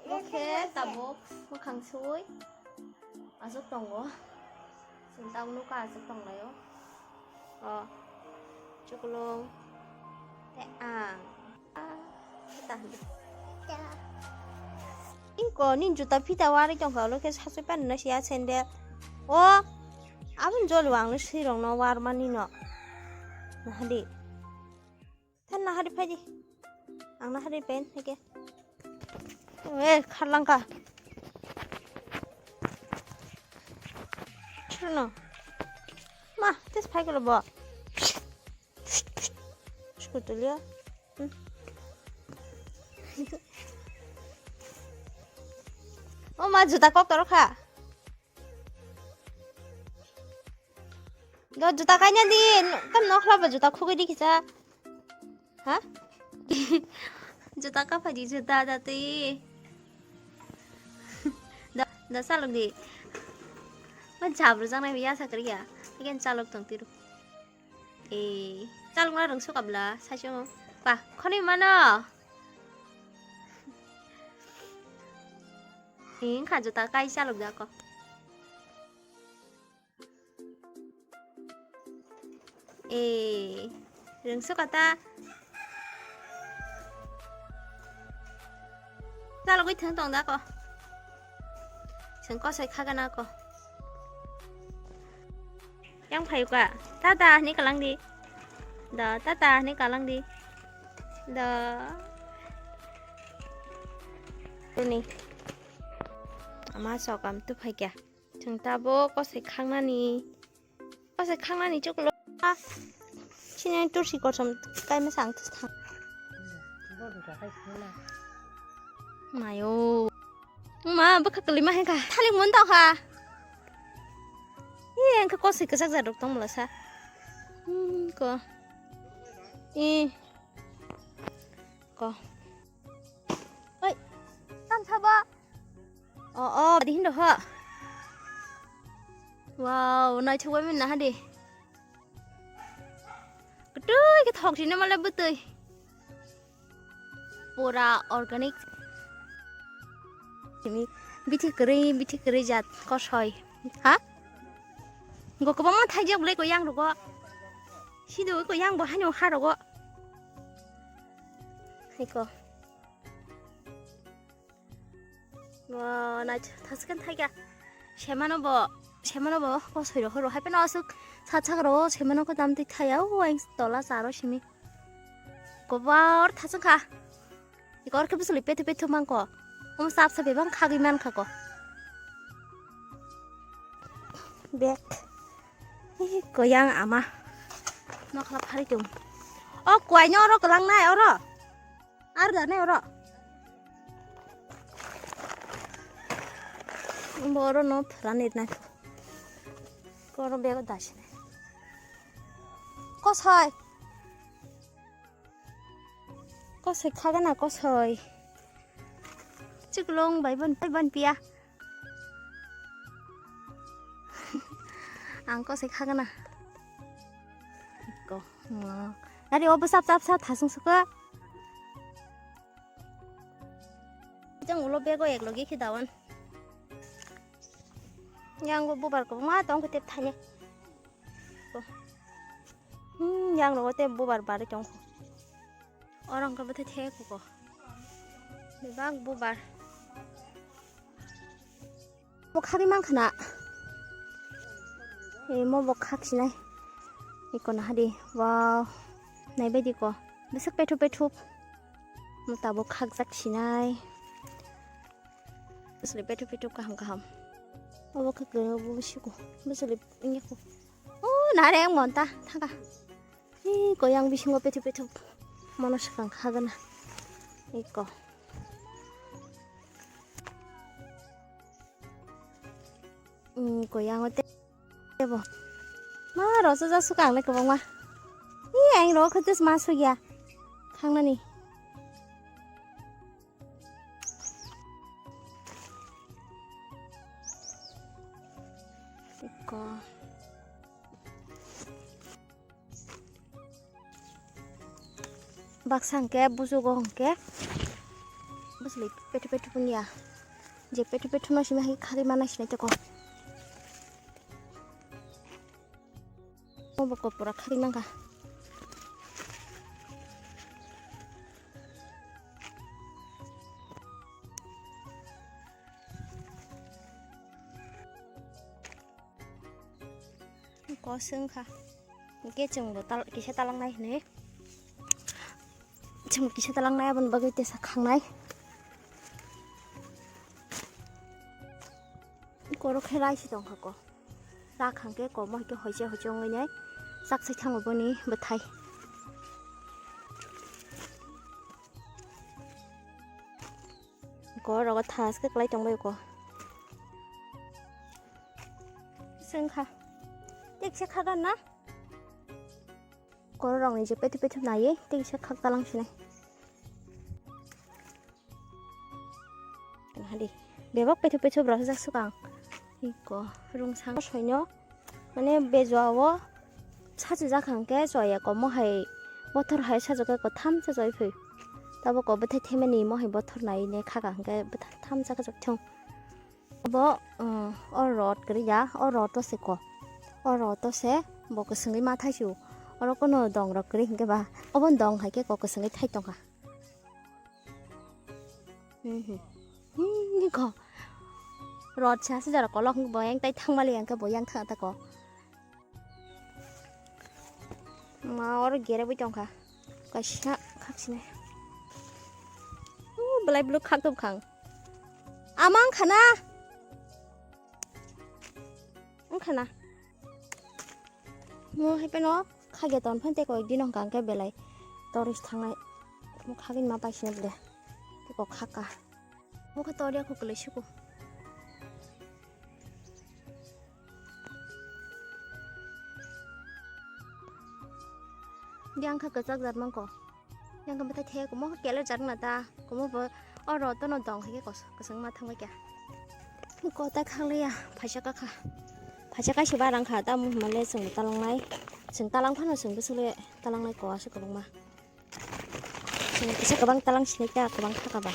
Ok, tao bố khăn suối. À giúp tổng quá. Chúng tao lúc cả giúp tổng này ó. Chúc luôn. Thế tao 이거 닌주다 피다 와리 좀 걸렇게 사수 빤나 시야 챈데 아분 졸 왕을 시롱 너 와르마니노 나하리 탄나 하리 파지 앙나 하리 벤 이게 왜 칼랑가 추노 마 테스 파이글로 뭐 죽을 들려 응 엄마 주다 꺾도록 하. 너 주다 가냐 니? 깜 넣으라봐 주다 코기리 기자. 하? 주다 까파지 주다 다티. 너 살롱 디. 만 잡으러 장난 비야 사그리야. 이겐 잘록 덩티로. 에, 잘록나 릉수 갑라 사쇼. 봐, 커니 많아. khả chúng ta cay xa lục ra con rừng sức ta ra là cái thương tổng đã con chẳng có sai khác nào con yang phải quả ta ní cả lăng đi đó ta ní cả lăng đi đó đây này 아마 저감 또 파이야. 정답고 꽃에 강나니 쪽으로 신경 뚫시고 좀 깔면 상트 상. 마요. 엄마 뭐 가끌리마 해가. 탈릭 뭔다 가. 예, 그 꽃에 그 작자 룩동 몰라사. 거. 거. 어이, 땀 잡아. đi hin được hả? Wow, này cho mình nè đi. Cái thọc thì nó mà lên bữa tươi. Pura organic. Biti keri jat có soi. Hả? Gua có bóng thay giấc lấy của yang được không? Xí đuổi của yang bỏ hai nhau hai được không? Hay cô. 와, 나 다스간 타기야. 쟤만은 뭐 소리로 허로 할 빼나와서 사차가로 쟤만은 거 남들 타야 오잉 돌아 자로 심이. 고바르 타승 가. 이거 이렇게 무슨 리페트만 거. 삽삽해방 가기만 가고. 백. 고양 아마. nó khá phải chung. Quay nhau đó cái lăng này đó. này đó. বড় নো প্রাণীর না গরম বেগ দাসে না কসাই খাগে না কসাই চিকলং বাইবন পিয়া আং কসাই খাগে না 거 나리 어부 쌉 다승 수가 짱 올로 베고 액로기 키다원 yang gue bubar ke rumah tong ketep tanya yang lo ketep bubar bar cong orang ke betul teh kok bang bubar mau kaki mang kena mau bok kaki sini ikon hadi wow nai bedi ko besok petup mau tabok kaki sak sini besok petup kaham 그 보시고 무슨 이게고 나랑 뭔다 타가 이거 양비신 거 빼트 모노시간 가거나 이거 이거 양어 떼보 마 러서 자수가 안 할까 봐마 이 앵 로 그때 마수야 강나니 이거 박상께 부수고 한께 bosli petu punya je petu no simi hai khari mana sini to ko mo bako pura khari manga có xương kha cái chừng của ta cái xe ta lăng này nè chừng cái xe ta lăng này bên bờ cái sạc khang này có lúc khai xí đồng học có ra khang cái có mọi cái hồi chiều người nhé sắc sẽ thăng ở bênนี้bật thay có rồi có thà cái lấy trong đây có xương kha ติ๊กเช็คข้ากันนะก็ลองนี่จะไปที่ไหนติ๊กเช็คข้าตารางใช่ไหมกันฮะดิเดี๋ยวไปที่บริษัทสุกังนี่ก็รุ่งสางก็สวยเนาะมันเนี่ยเบจวะชาติจะขังแก่สวยก็ไม่ให้บัตรให้ชาติแก่ก็ทำจะสวยผิวแต่ว่าก็บัตรเทมันนี่ไม่ให้บัตรไหนเนี่ยข้าขังแก่บัตรทำจะกระจกชงบ่อรอดกระยาอรอดตัวเสกrồi tôi sẽ một cái sừng ma thay chủ nó có nồi đòn rồi cái cái bà ở bên đòn hay cái có cái sừng thay đòn à nhưng có rồi cha sẽ là có lòng bò anh tay thăng mà liền cái bò yang thợ ta có mà ở kia với chồng cả cái khác gì này bላይ blu khác tụm khang amang khana ang khana mua hay bên nó khai cái tòn phân tê có đi nông cạn cái bể này tourist thằng này mua khai cái mà bay xin bể cái có khác cả mua cái to đi aku keliru siku yang khai cái giật mang có yang cái bê của mua cái là giật mà ta của mua vợ ở rồi tôi nó đòn hay cái sừng mà thằng cái kìa có tay khang đi à phải chắc cả phải chắc cái số ba đang khá tâm mà lên sừng ta lăng này sừng ta lăng phát là sừng cái số lệ ta lăng này có số cái băng mà sừng cái số cái băng ta lăng xí này cả cái băng khác cả bà